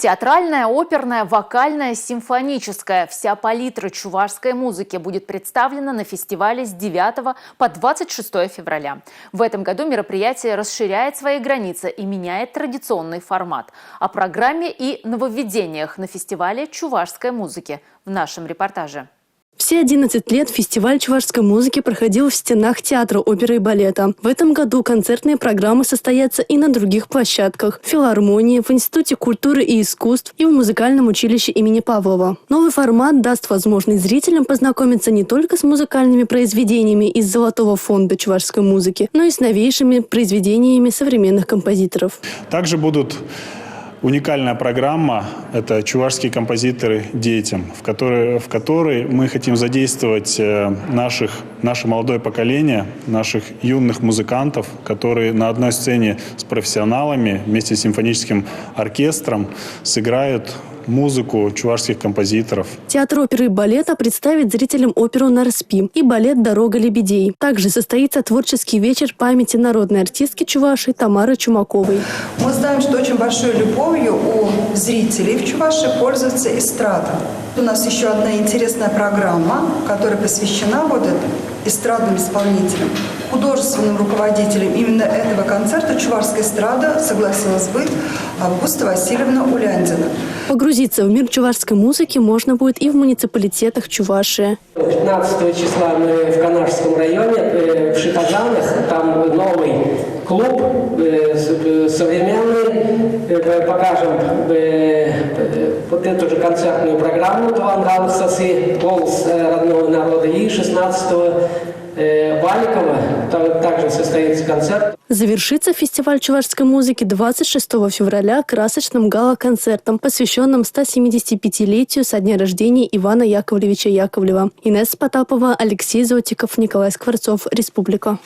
Театральная, оперная, вокальная, симфоническая. Вся палитра чувашской музыки будет представлена на фестивале с 9 по 26 февраля. В этом году мероприятие расширяет свои границы и меняет традиционный формат. О программе и нововведениях на фестивале чувашской музыки в нашем репортаже. Все 11 лет фестиваль чувашской музыки проходил в стенах театра оперы и балета. В этом году концертные программы состоятся и на других площадках – в филармонии, в Институте культуры и искусств и в музыкальном училище имени Павлова. Новый формат даст возможность зрителям познакомиться не только с музыкальными произведениями из Золотого фонда чувашской музыки, но и с новейшими произведениями современных композиторов. Также будут уникальная программа – это чувашские композиторы детям, в которой мы хотим задействовать наше молодое поколение, наших юных музыкантов, которые на одной сцене с профессионалами вместе с симфоническим оркестром сыграют музыку чувашских композиторов. Театр оперы и балета представит зрителям оперу «Нарспи» и балет «Дорога лебедей». Также состоится творческий вечер памяти народной артистки Чувашии Тамары Чумаковой. Мы знаем, что очень большой любовью у зрителей в Чувашии пользуется эстрада. У нас еще одна интересная программа, которая посвящена будет эстрадным исполнителям, художественным руководителем именно этого концерта чувашская эстрада согласилась быть Августа Васильевна Уляндина. Погрузиться в мир чувашской музыки можно будет и в муниципалитетах Чувашии. 15 числа мы в Канашском районе, в Шитажанах, там новый клуб современный, покажем вот эту же концертную программу «Два нрава сосы», голос родного народа, и 16-го Баликова также состоится концерт. Завершится фестиваль чувашской музыки 26 февраля красочным гала-концертом, посвященным 175-летию со дня рождения Ивана Яковлевича Яковлева. Инесса Потапова, Алексей Зотиков, Николай Скворцов. Республика.